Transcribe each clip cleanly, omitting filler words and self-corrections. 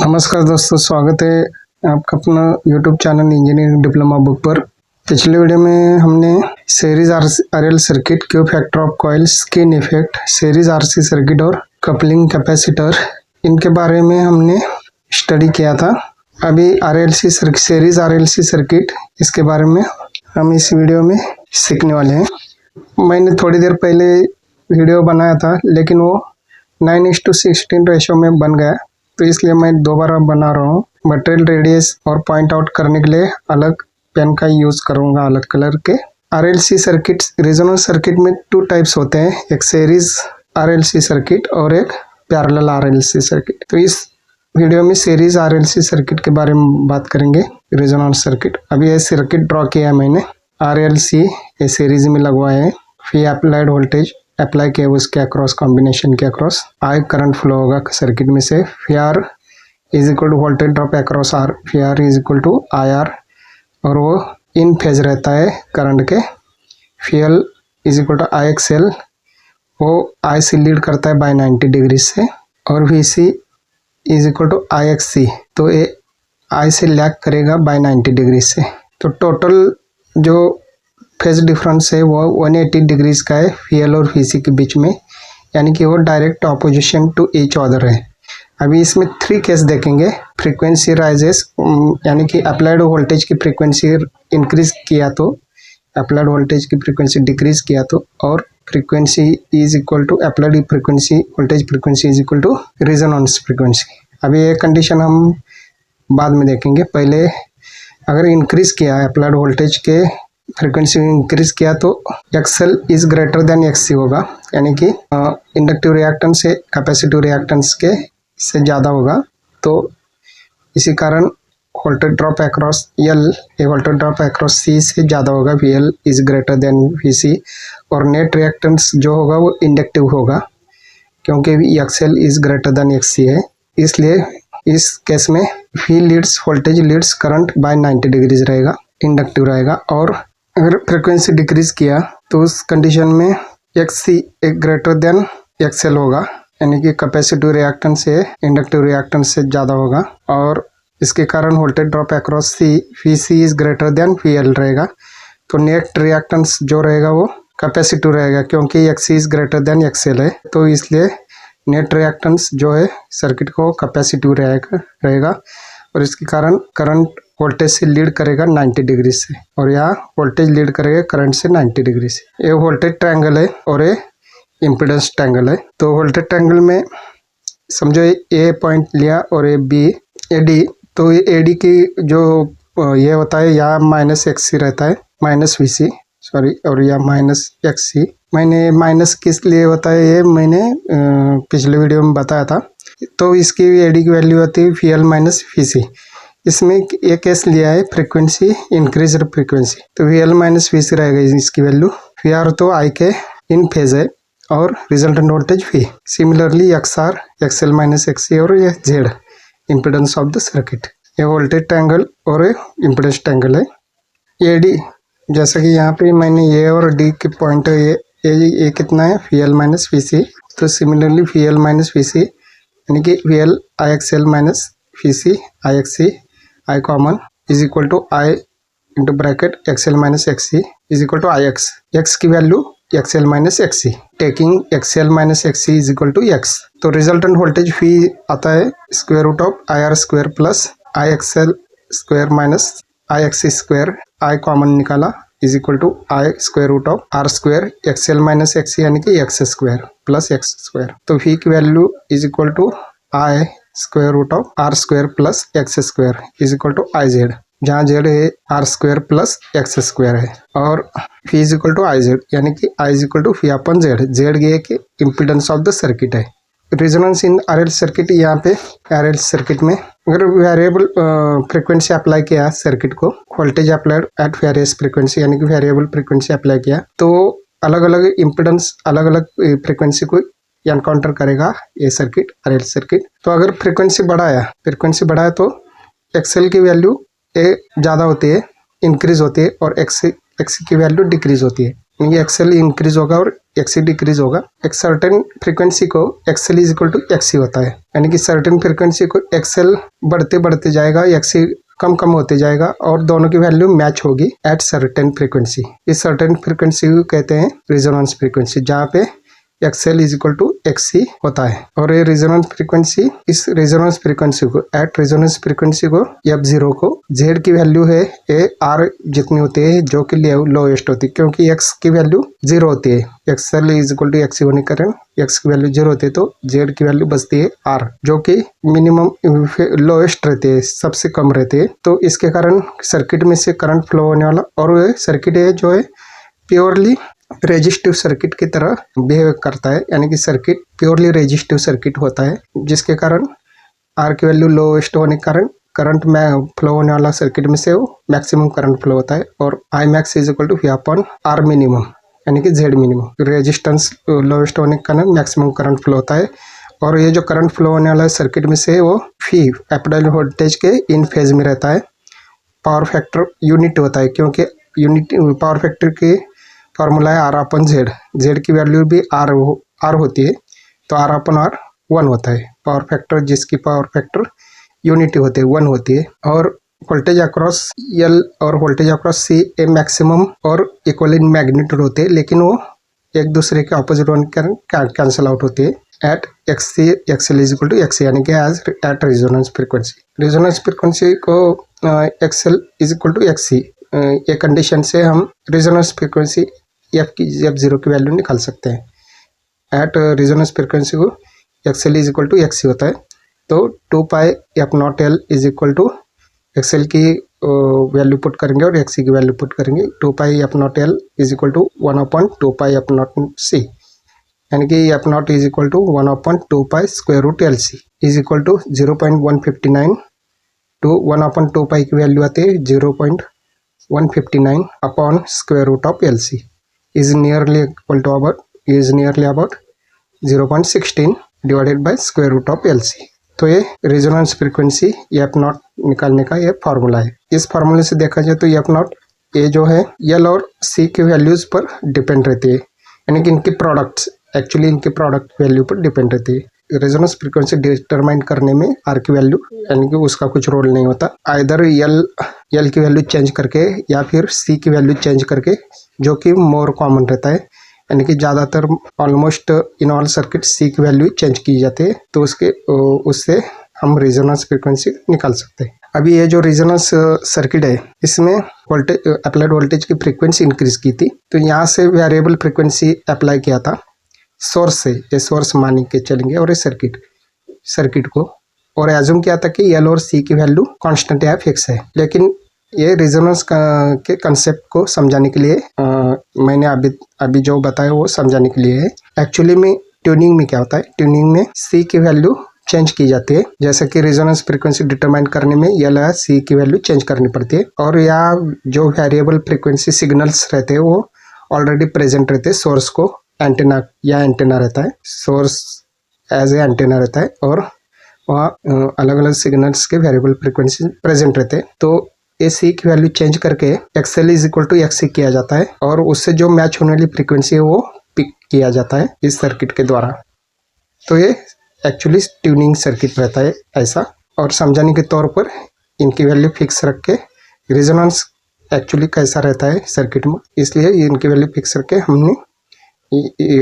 नमस्कार दोस्तों, स्वागत है आपका अपना YouTube channel engineering diploma book पर। पिछले वीडियो में हमने series RL circuit, Q factor of coils, skin effect, series RC circuit और कपलिंग कैपेसिटर, इनके बारे में हमने स्टडी किया था। अभी RLC circuit, series RLC circuit, इसके बारे में हम इस वीडियो में सीखने वाले हैं। मैंने थोड़ी देर पहले वीडियो बनाया था, लेकिन वो 9:16 रेशो में बन गया, तो इसलिए मैं दोबारा बना रहा हूँ। मटेरियल रेडियस और पॉइंट आउट करने के लिए अलग पेन का यूज़ करूँगा, अलग कलर के। आरएलसी सर्किट, रेजोनेंस सर्किट में 2 टाइप्स होते हैं, एक सीरीज आरएलसी सर्किट और एक पैरेलल आरएलसी सर्किट। तो इस वीडियो में सीरीज आरएलसी सर्किट के बारे में बात करेंगे, रेजोनेंस सर्किट। अभी ये सर्किट ड्रॉ किया है मैंने, आरएलसी ये सीरीज में लगवाया है। फिर अप्लाइड वोल्टेज अप्लाई किया उसके अक्रॉस, कॉम्बिनेशन के अक्रॉस आई करंट फ्लो होगा सर्किट में से। Phi R is equal to voltage drop across R, phi R is equal to I R, और वो इन फेज रहता है करंट के। Phi L is equal to I X L, वो I से लीड करता है बाय 90 डिग्री से। और V C is equal to I X C, तो ये आई से लैग करेगा बाय 90 डिग्री से। तो टोटल जो फेज डिफरेंस है वो 180 डिग्रीज का है फी एल और फी सी के बीच में, यानी कि वो direct opposition to each other है। अभी इसमें 3 केस देखेंगे। फ्रीक्वेंसी राइजेस, यानी कि अप्लाइड वोल्टेज की फ्रीक्वेंसी इंक्रीज किया तो, अप्लाइड वोल्टेज की फ्रीक्वेंसी डिक्रीज किया तो, और frequency is equal to applied frequency, voltage frequency is equal to resonance frequency. अभी ये कंडीशन हम बाद में देखेंगे। पहले अगर इंक्रीज किया है अप्लाइड वोल्टेज के फ्रीक्वेंसी इंक्रीज किया तो XL is greater than XC होगा, यानी कि इंडक्टिव रिएक्टेंस से कैपेसिटिव रिएक्टेंस के से ज़्यादा होगा। तो इसी कारण वोल्टेज ड्रॉप अक्रॉस एल, ये वोल्टेज ड्रॉप अक्रॉस सी से ज़्यादा होगा, V L is greater than V C. और नेट रिएक्टेंस जो होगा वो इंडक्टिव होगा, क्योंकि XL is greater than XC है। इसलिए इस केस में we Leeds, voltage leads current by 90 degrees रहेगा, इंडक्टिव रहेगा। और अगर फ्रीक्वेंसी डिक्रीज किया तो उस कंडीशन में एक्स सी एक ग्रेटर देन एक्सएल होगा, यानी कि कैपेसिटिव रिएक्टेंस से इंडक्टिव रिएक्टेंस से ज़्यादा होगा। और इसके कारण voltage drop across C, V C is greater than V L रहेगा। तो नेट रिएक्टेंस जो रहेगा वो कैपेसिटिव रहेगा, क्योंकि X C is greater than X L है, तो इसलिए नेट रिएक्टेंस जो है सर्किट को कैपेसिटिव रहेगा। और इसके कारण करंट वोल्टेज से लीड करेगा 90 डिग्री से, और यहाँ वोल्टेज लीड करेगा करंट से 90 डिग्री से। ये वोल्टेज ट्रायंगल है और ये इम्पीडेंस ट्रायंगल है। तो वोल्टेज ट्रायंगल में समझो ए पॉइंट लिया और ए बी, ए डी, तो ये ए डी की जो ये होता है, यहाँ माइनस एक्स सी रहता है, माइनस वी सी, सॉरी, और यहाँ माइनस एक्स सी। मैंने माइनस किस लिए होता है ये मैंने पिछले वीडियो में बताया था। तो इसकी ए डी की वैल्यू होती है फी एल माइनस फी सी। इसमें एक केस लिया है फ्रीक्वेंसी इंक्रीज फ्रीक्वेंसी, तो वी एल माइनस वी सी रहेगा इसकी वैल्यू। वी आर तो आई के इन फेज है और resultant voltage V. Similarly X R, X L minus X C, और ये Z impedance of the circuit. ये वोल्टेज ट्रायंगल और इम्पिडेंस ट्रायंगल है। ए डी, जैसा कि यहाँ पे मैंने ए और डी के पॉइंट है, ये कितना है, V L minus V C. तो similarly V L minus V C, यानी कि V L I X L minus V C, I X C, I common is equal to I into bracket X L minus X C is equal to I X. X की value X L minus X C, taking X L minus X C is equal to X. तो resultant voltage phi आता है square root of I R square plus I X L square minus I X C square, I common निकाला, is equal to I square root of R square X L minus X C, यानी कि X square plus X square. तो phi की value is equal to I square root of R square plus X square is equal to I Z, जहाँ Z है R square plus X square है। और phi is equal to I Z, यानी कि I is equal to phi upon Z. Z ये कि impedance of the circuit है। Resonance in RL circuit, यहाँ पे आरएल सर्किट में अगर वेरिएबल फ्रीक्वेंसी अप्लाई किया सर्किट को, voltage applied at various frequency, यानी कि वेरिएबल फ्रीक्वेंसी अप्लाई किया, तो अलग अलग इम्पीडेंस, अलग अलग फ्रीक्वेंसी को एनकाउंटर करेगा ये सर्किट, आरएल सर्किट। तो अगर फ्रीक्वेंसी बढ़ाया तो एक्सएल की वैल्यू ए ज़्यादा होती है, इंक्रीज होती है, और एक्स की वैल्यू डिक्रीज होती है। ये एक्सएल इंक्रीज होगा और एक्सी डिक्रीज होगा। एक सर्टेन फ्रीक्वेंसी को XL is equal to XC होता है, यानी कि सर्टेन फ्रीक्वेंसी को एक्सएल बढ़ते बढ़ते जाएगा, एक्सी कम कम होते जाएगा और दोनों की वैल्यू मैच होगी एट सर्टेन फ्रीक्वेंसी। इस सर्टेन फ्रीक्वेंसी को कहते हैं रेजोनेंस फ्रीक्वेंसी, जहाँ पे X L is equal to XC होता है। और ये रेजोनेंस फ्रीक्वेंसी, इस रेजोनेंस फ्रीक्वेंसी को एट रेजोनेंस फ्रीक्वेंसी को F0 को जेड की वैल्यू है ए आर जितनी होती है जो कि लोएस्ट होती है, क्योंकि एक्स की वैल्यू 0 होती है। X L is equal to X C होने के कारण एक्स की वैल्यू 0 होती है, तो जेड की वैल्यू बचती है आर, जो कि मिनिमम लोएस्ट रहती है, सबसे कम रहती है। तो इसके कारण सर्किट में से करंट फ्लो होने वाला, और सर्किट है जो है प्योरली रेजिस्टिव सर्किट की तरह बिहेव करता है, यानी कि सर्किट प्योरली रेजिस्टिव सर्किट होता है, जिसके कारण आर की वैल्यू लोएस्ट होने के कारण करंट में फ्लो होने वाला सर्किट में से वो मैक्सिमम करंट फ्लो होता है। और I max is equal to V upon R minimum, यानी कि जेड मिनिमम। रेजिस्टेंस लोएस्ट होने के कारण मैक्सिमम करंट फ्लो होता है, और ये जो करंट फ्लो होने वाला सर्किट में से वो फी अप्लाइड वोल्टेज के इन फेज में रहता है। पावर फैक्टर यूनिट होता है, क्योंकि यूनिट पावर फैक्टर की फार्मूला है आर अपन जेड, जेड की वैल्यू भी आर होती है, तो आर अपन आर 1 होता है। पावर फैक्टर जिसकी पावर फैक्टर यूनिटी होती है 1 होती है। और वोल्टेज अक्रॉस एल और वोल्टेज अक्रॉस सी ए मैक्सिमम और इक्वल इन मैग्नीट्यूड होते हैं, लेकिन वो एक दूसरे के ऑपोजिट होने के कारण कैंसिल आउट होती है at XC XL is equal to XC, यानी कि as at resonance frequency. Resonance frequency को XL is equal to XC ये कंडीशन से हम रेजोनेंस फ्रीक्वेंसी F0 की वैल्यू निकाल सकते हैं। एट रेजोनेंस फ्रीक्वेंसी को XL is equal to XC होता है, तो 2 pi F nought L is equal to XL की वैल्यू पुट करेंगे और एक्सी की वैल्यू पुट करेंगे। 2 pi F nought L is equal to 1/2 pi F nought C, यानी कि F nought is equal to 1/2 pi square root L C is equal to 0.159 to 1/2 pi की value आती है 0.159 upon square root of L C is nearly about 0.16 divided by square root of LC। तो ये resonance frequency F not निकालने का ये formula है। इस फार्मूले से देखा जाए तो एफ नॉट ये जो है एल और सी की वैल्यूज पर डिपेंड रहती है, यानी कि इनके प्रोडक्ट्स एक्चुअली इनके प्रोडक्ट वैल्यू पर डिपेंड रहती है। रेजोनेंस फ्रीक्वेंसी डिटरमाइन करने में आर की वैल्यू यानी कि उसका कुछ रोल नहीं होता, आइदर एल की वैल्यू चेंज करके या फिर सी की वैल्यू चेंज करके, जो कि मोर कॉमन रहता है, यानी कि ज़्यादातर almost in all circuit C की वैल्यू चेंज की जाती है, तो उससे हम रेजोनेंस फ्रीक्वेंसी निकाल सकते हैं। अभी ये जो रेजोनेंस सर्किट है इसमें वोल्टेज अप्लाइड वोल्टेज की फ्रीक्वेंसी इंक्रीज की थी, तो यहाँ से वेरिएबल फ्रीक्वेंसी अप्लाई किया था सोर्स से, ये सोर्स मान के चलेंगे और ये सर्किट को, और एज्यूम किया था कि एल और सी की वैल्यू कांस्टेंट या फिक्स है। लेकिन ये रेजोनेंस के कंसेप्ट को समझाने के लिए मैंने अभी जो बताया वो समझाने के लिए है। एक्चुअली में ट्यूनिंग में क्या होता है, ट्यूनिंग में सी की वैल्यू चेंज की जाती है, जैसे कि रेजोनेंस फ्रीक्वेंसी डिटरमाइन करने में एल या सी की वैल्यू चेंज करनी पड़ती है, और या जो वेरिएबल फ्रीक्वेंसी सिग्नल्स रहते हैं वो ऑलरेडी प्रेजेंट रहते हैं। सोर्स को एंटेना रहता है, सोर्स एज ए एंटेना रहता है, और वहाँ अलग अलग सिग्नल्स के वेरिएबल फ्रीक्वेंसी प्रेजेंट रहते हैं। तो ए सी की वैल्यू चेंज करके X L is equal to X C किया जाता है, और उससे जो मैच होने वाली फ्रीक्वेंसी है वो पिक किया जाता है इस सर्किट के द्वारा। तो ये एक्चुअली ट्यूनिंग सर्किट रहता है ऐसा, और समझाने के तौर पर इनकी वैल्यू फिक्स रख के रेजोनेंस एक्चुअली कैसा रहता है सर्किट में, इसलिए इनकी वैल्यू फिक्स रख के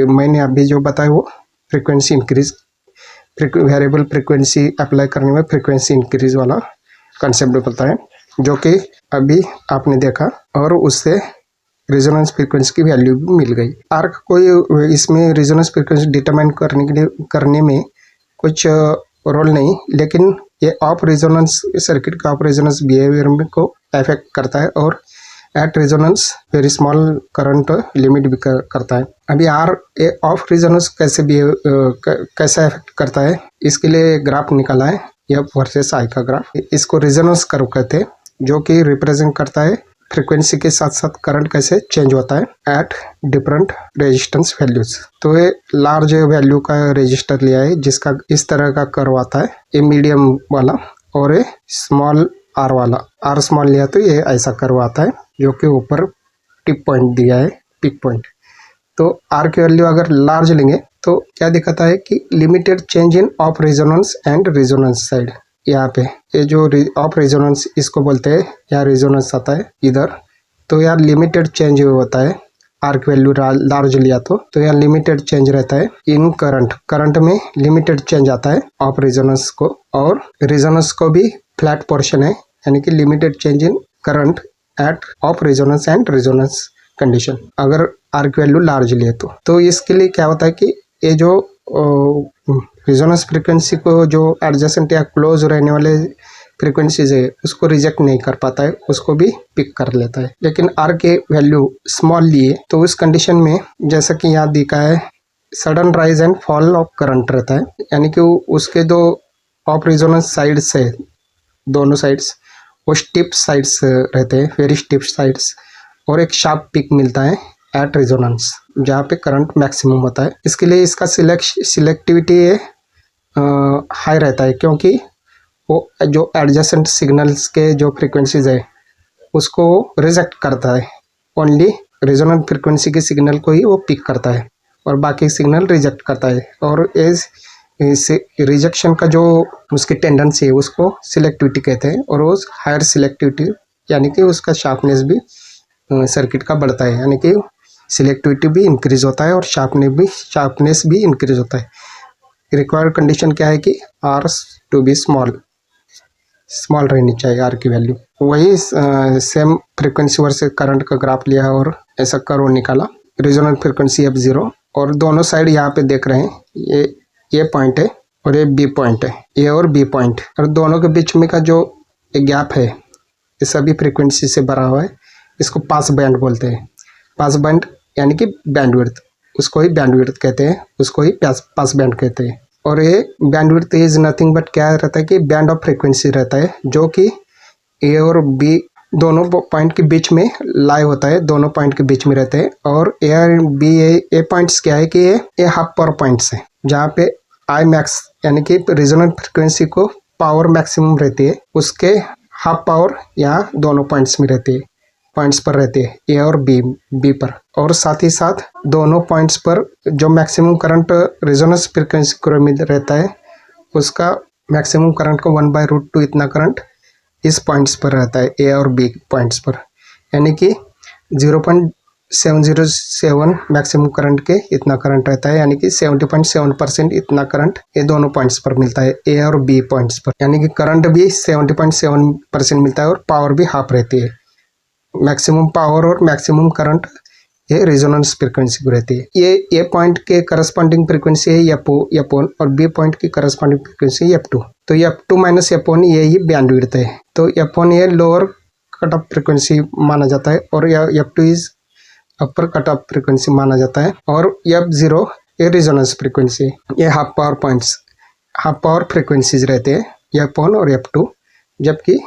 मैंने अभी जो बताया वो frequency increase variable frequency apply करने में फ्रीक्वेंसी इंक्रीज वाला कंसेप्ट बताया है, जो कि अभी आपने देखा, और उससे रेजोनेंस फ्रीक्वेंसी की वैल्यू भी मिल गई। आर कोई इसमें रेजोनेंस फ्रीक्वेंसी डिटरमाइन करने में कुछ रोल नहीं, लेकिन ये ऑफ रेजोनेंस सर्किट का ऑफ रेजोनेंस बिहेवियर को अफेक्ट करता है, और at resonance very small current limit भी करता है। अभी आर ए ऑफ रेजोनेंस कैसे अफेक्ट करता है, इसके लिए ग्राफ निकाला है, एफ वर्सेस आई का ग्राफ। इसको रेजोनेंस कर्व कहते हैं, जो कि रिप्रेजेंट करता है फ्रीक्वेंसी के साथ साथ करंट कैसे चेंज होता है एट डिफरेंट रेजिस्टेंस वैल्यूज। तो ये लार्ज वैल्यू का रेजिस्टर लिया है जिसका इस तरह का कर्व आता है, ये मीडियम वाला, और ये स्मॉल आर वाला, आर स्मॉल लिया तो ये ऐसा कर्व आता है, जो कि ऊपर टिप पॉइंट दिया है पीक पॉइंट। तो आर की वैल्यू अगर लार्ज लेंगे तो क्या दिखाता है कि limited change in of resonance and resonance side. यहाँ पे ये जो ऑफ रेजोनेंस इसको बोलते हैं, यहाँ रेजोनेंस आता है इधर, तो यार लिमिटेड चेंज होता है आर की वैल्यू लार्ज लिया तो यहाँ लिमिटेड चेंज रहता है इन करंट में लिमिटेड चेंज आता है ऑफ रेजोनेंस को, और रेजोनेंस को भी फ्लैट पोर्शन है, यानी कि limited change in current eight of resonance and resonance condition अगर आर की वैल्यू लार्ज लिए तो इसके लिए क्या होता है कि ये जो रेजोनेंस फ्रीक्वेंसी को जो एडजेसेंट या क्लोज रहने वाले फ्रीक्वेंसीज है उसको रिजेक्ट नहीं कर पाता है, उसको भी पिक कर लेता है। लेकिन आर के वैल्यू स्मॉल लिए तो उस कंडीशन में जैसा कि यहाँ दिखा है sudden rise and fall of current रहता है, यानी कि उसके दो ऑफ रेजोनेंस साइड्स है, दोनों साइड्स वो स्टिप साइड्स रहते हैं, वेरी स्टिप साइड्स, और एक शार्प पिक मिलता है एट रेजोनेंस जहाँ पे करंट मैक्सिमम होता है। इसके लिए इसका सिलेक्टिविटी हाई रहता है, क्योंकि वो जो एडजेसेंट सिग्नल्स के जो फ्रीक्वेंसीज है उसको रिजेक्ट करता है, ओनली रेजोनेंट फ्रीक्वेंसी के सिग्नल को ही वो पिक करता है और बाकी सिग्नल रिजेक्ट करता है। और इस रिजेक्शन का जो उसकी टेंडेंसी है उसको सिलेक्टिविटी कहते हैं, और वो हायर सिलेक्टिविटी यानी कि उसका शार्पनेस भी सर्किट का बढ़ता है, यानी कि सिलेक्टिविटी भी इंक्रीज होता है और शार्पनेस भी इंक्रीज होता है। रिक्वायर्ड कंडीशन क्या है कि आर टू बी स्मॉल रहनी चाहिए आर की वैल्यू। वही सेम फ्रीक्वेंसी वर्सेस करंट का ग्राफ लिया और ऐसा कर्व निकाला, रेजोनेंट फ्रीक्वेंसी F0, और दोनों साइड यहाँ पे देख रहे हैं ये पॉइंट है और ये बी पॉइंट है, ए और बी पॉइंट, और दोनों के बीच में का जो गैप है ये सभी फ्रीक्वेंसी से भरा हुआ है, इसको पास बैंड बोलते हैं। पास बैंड यानी कि बैंडविड्थ, उसको ही बैंडविड्थ कहते हैं, उसको ही पास बैंड कहते हैं। और ये बैंडविड्थ इज नथिंग बट क्या रहता है कि बैंड ऑफ फ्रीक्वेंसी रहता है जो कि ए और बी दोनों पॉइंट के बीच में लाई होता है, दोनों पॉइंट के बीच में रहते हैं। और ए और बी ए पॉइंट्स क्या है कि ये हाफ पावर पॉइंट्स है, जहाँ पे आई मैक्स यानी कि रेजोनेंट फ्रीक्वेंसी को पावर मैक्सिमम रहती है, उसके हाफ पावर यहाँ दोनों पॉइंट्स में रहती है, पॉइंट्स पर रहते हैं ए और बी पर। और साथ ही साथ दोनों पॉइंट्स पर जो मैक्सिमम करंट रेजोनेंस फ्रीक्वेंसी में रहता है उसका मैक्सिमम करंट को 1/√2 इतना करंट इस पॉइंट्स पर रहता है, ए और बी पॉइंट्स पर, यानी कि 0.707 मैक्सिमम करंट के इतना करंट रहता है, यानी कि 70.7% इतना करंट ये दोनों पॉइंट्स पर मिलता है, ए और बी पॉइंट्स पर, यानी कि करंट भी 70.7% मिलता है और पावर भी हाफ रहती है। मैक्सिमम पावर और मैक्सिमम करंट ये रेजोनेंस फ्रीक्वेंसी को रहती है। ये पॉइंट के करस्पॉन्डिंग फ्रीक्वेंसी है F1 और बी पॉइंट की करस्पॉन्डिंग फ्रीक्वेंसी F2। तो F2 माइनस F1 ये ही बैंडविड्थ है। तो F1 ये लोअर कट ऑफ फ्रीक्वेंसी माना जाता है और F2 is upper cut off frequency माना जाता है, और F0 ये रेजोनेंस फ्रीक्वेंसी, ये हाफ पावर फ्रीक्वेंसीज रहते हैं F1 और F2, जबकि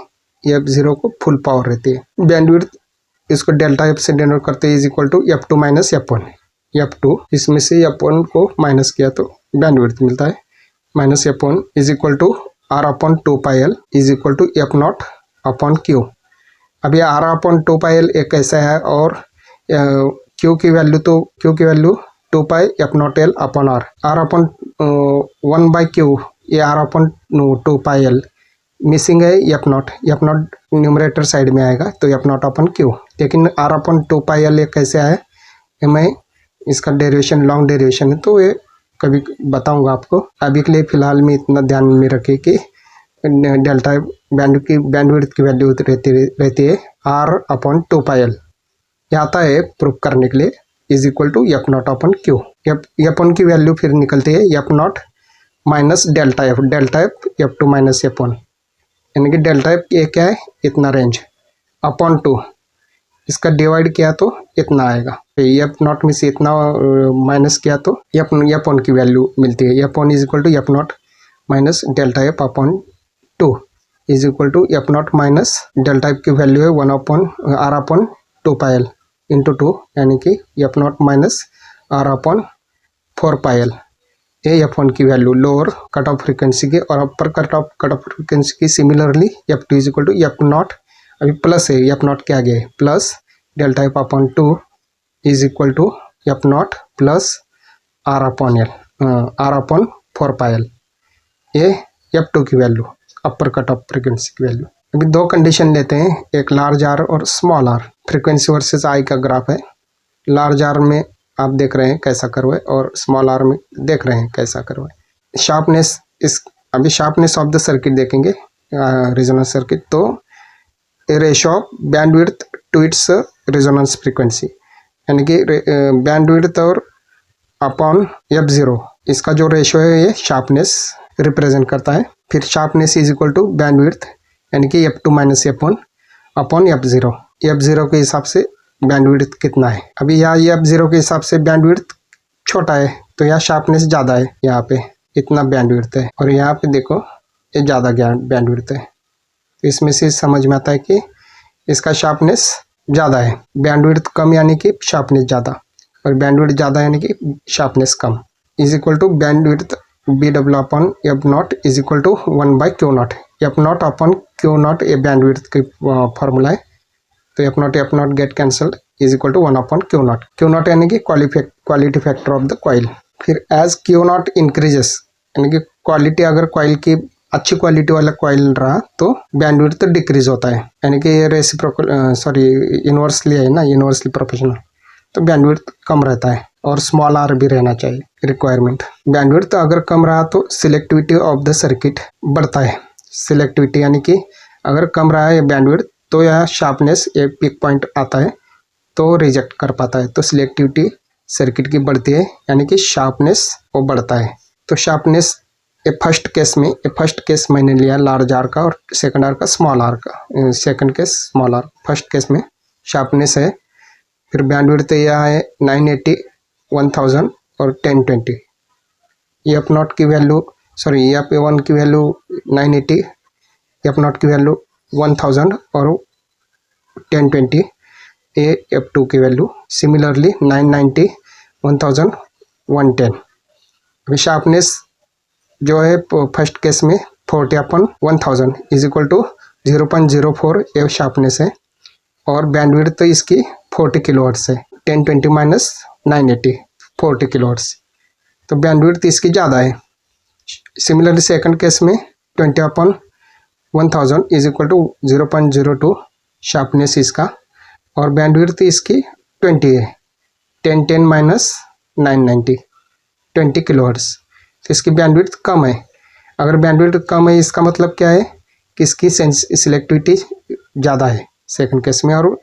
F0 को फुल पावर रहती है। बैंडविड्थ इसको डेल्टा एफ से डिनोट करते हैं, is equal to F2 minus F1। F2 इसमें से F1 को माइनस किया तो बैंडविड्थ मिलता है, minus F1 is equal to R/2πL is equal to F0/Q। अब ये R/2πL एक ऐसा है, और Q की वैल्यू 2πF0L/R, R/1/Q ये R/2πL मिसिंग है F0 न्यूमरेटर साइड में आएगा तो F0/Q, लेकिन R/2πL ये कैसे आए मैं इसका डेरिवेशन लॉन्ग डेरिवेशन है तो ये कभी बताऊंगा आपको। अभी के लिए फिलहाल में इतना ध्यान में रखें कि डेल्टा बैंडविड्थ की वैल्यू रहती है R/2πL। यह आता है प्रूफ करने के लिए is equal to F0/Q। F1 की वैल्यू फिर निकलती है F0 minus delta F F2 minus F1, यानी कि डेल्टा एफ ये क्या है इतना रेंज अपॉन 2, इसका डिवाइड किया तो इतना आएगा। F0 में से इतना माइनस किया तो F1 की वैल्यू मिलती है। F1 is equal to F0 minus delta F upon 2 is equal to F0 minus delta F की वैल्यू है R/2πL इंटू 2, यानी कि F0 माइनस R/4πL। ये F1 की वैल्यू लोअर कट ऑफ फ्रीक्वेंसी की, और अपर कट ऑफ फ्रीक्वेंसी की similarly F2 is equal to F0, अभी प्लस है F0 के आगे plus delta F upon 2 is equal to F not plus R upon L, R upon 4πL। ये F2 की वैल्यू, अपर कट ऑफ फ्रिक्वेंसी की value. अभी दो कंडीशन लेते हैं, एक लार्ज आर और small R. Frequency versus I का ग्राफ है। लार्ज आर में आप देख रहे हैं कैसा कर्व है और स्मॉल आर में देख रहे हैं कैसा कर्व है। शार्पनेस, इस अभी शार्पनेस ऑफ द सर्किट देखेंगे, रेजोनेंस सर्किट। तो ratio of bandwidth to its resonance frequency, यानी कि बैंडविड्थ और अपॉन F0, इसका जो रेशो है ये शार्पनेस रिप्रेजेंट करता है। फिर sharpness is equal to bandwidth, यानी कि F2 minus F1 upon F0। F0 के हिसाब से बैंडविड्थ कितना है। अभी यहाँ F0 के हिसाब से बैंडविड्थ छोटा है, तो यहाँ शार्पनेस ज़्यादा है, यहाँ पे इतना बैंडविड्थ है, और यहाँ पे देखो ये ज़्यादा बैंडविड्थ है। तो इसमें से समझ में आता है कि इसका शार्पनेस ज़्यादा है। बैंडविड्थ कम यानी कि शार्पनेस ज़्यादा, और बैंडविड्थ ज़्यादा यानी कि शार्पनेस कम। Is equal to bandwidth BW अपॉन F not is equal to 1/Q not. F not upon Q not ये बैंडविड्थ की फॉर्मूला है। तो F not get cancelled, is equal to 1 upon Q not. Q not यानी कि quality factor of the coil. फिर as Q not increases, यानी कि quality, अगर कॉइल की अच्छी क्वालिटी वाला कॉइल रहा तो बैंडविड्थ तो डिक्रीज होता है, यानी कि ये रेसिप्रोकल इनवर्सली है ना, इनवर्सली प्रोपोर्शनल, तो बैंडविड्थ कम रहता है। और स्मॉल आर भी रहना चाहिए रिक्वायरमेंट। बैंडविड्थ अगर कम रहा तो सिलेक्टिविटी ऑफ द सर्किट बढ़ता है। सिलेक्टिविटी यानी कि अगर कम रहा है बैंडविड्थ तो यह शार्पनेस एक पीक पॉइंट आता है तो रिजेक्ट कर पाता है। तो सिलेक्टिविटी सर्किट की बढ़ती है, यानी कि शार्पनेस वो बढ़ता है। तो शार्पनेस फर्स्ट केस मैंने लिया लार्ज आर का, और सेकंड आर का स्मॉल आर का। Second case small R, first case में शार्पनेस है। फिर बैंडविड्थ यह है 980, 1000 और 1020। F नॉट की वैल्यू, F1 की वैल्यू 980, F नॉट की वैल्यू 1000 और 1020, F2 की वैल्यू सिमिलरली 990, 1000, 110। अभी शार्पनेस जो है फर्स्ट केस में 40 अपॉन 1000 इज इक्वल टू 0.04 ये शार्पनेस है, और बैंडविड्थ तो इसकी 40 किलोहर्ट्ज़ है। 1020 माइनस 980, 40 किलोहर्ट्ज़, तो बैंडविड्थ इसकी ज़्यादा है। सिमिलरली सेकंड केस में 20 upon 1000 is equal to 0.02 sharpness इसका, और बैंडविड्थ इसकी 20 है। 1010 माइनस 990, 20 किलोहर्ट्ज़, तो इसकी बैंडविड्थ कम है। अगर बैंडविड्थ कम है इसका मतलब क्या है कि इसकी सिलेक्टिविटी ज़्यादा है सेकंड केस में। और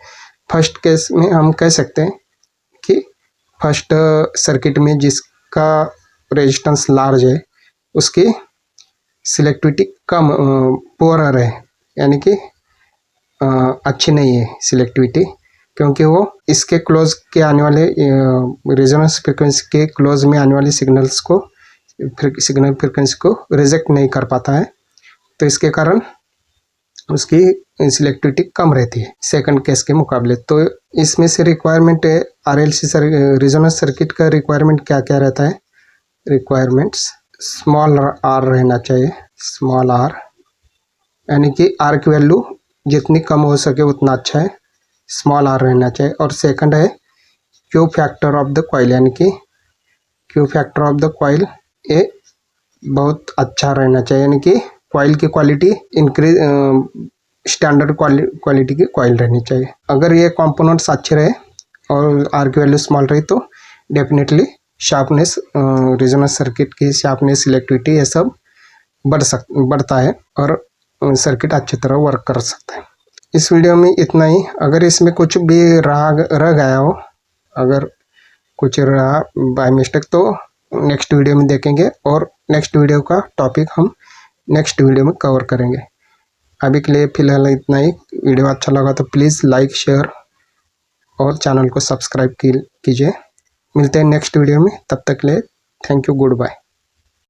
फर्स्ट केस में हम कह सकते हैं कि फर्स्ट सर्किट में जिसका रेजिस्टेंस लार्ज है उसकी सिलेक्टिविटी कम, पुअर है, यानी कि अच्छी नहीं है सिलेक्टिविटी, क्योंकि वो इसके क्लोज के आने वाले रेजोनेंस फ्रिक्वेंसी के क्लोज में आने वाले सिग्नल फ्रिक्वेंसी को रिजेक्ट नहीं कर पाता है। तो इसके कारण उसकी सिलेक्टिविटी कम रहती है सेकंड केस के मुकाबले। तो इसमें से रिक्वायरमेंट है RLC रेजोनेंस सर्किट का रिक्वायरमेंट क्या क्या रहता है। रिक्वायरमेंट्स स्मॉल आर रहना चाहिए, स्मॉल आर, यानी कि आर की वैल्यू जितनी कम हो सके उतना अच्छा है, स्मॉल आर रहना चाहिए। और सेकंड है Q factor of the coil, यानी कि Q factor of the coil ये बहुत अच्छा रहना चाहिए, यानी कि कॉइल की क्वालिटी इंक्रीज, स्टैंडर्ड क्वालिटी की कॉइल रहनी चाहिए। अगर ये कंपोनेंट्स अच्छे रहे और आर की वैल्यू स्मॉल रही तो डेफिनेटली शार्पनेस, रेजोनेंस सर्किट की शार्पनेस, सिलेक्टिविटी ये सब बढ़ता है और सर्किट अच्छी तरह वर्क कर सकता है। इस वीडियो में इतना ही। अगर इसमें कुछ भी रह गया हो, अगर कुछ रहा बाय मिस्टेक, तो नेक्स्ट वीडियो में देखेंगे, और नेक्स्ट वीडियो का टॉपिक हम नेक्स्ट वीडियो में कवर करेंगे। अभी के लिए फ़िलहाल इतना ही। वीडियो अच्छा लगा तो प्लीज़ लाइक, शेयर और चैनल को सब्सक्राइब कीजिए। मिलते हैं नेक्स्ट वीडियो में, तब तक के लिए थैंक यू, गुड बाय।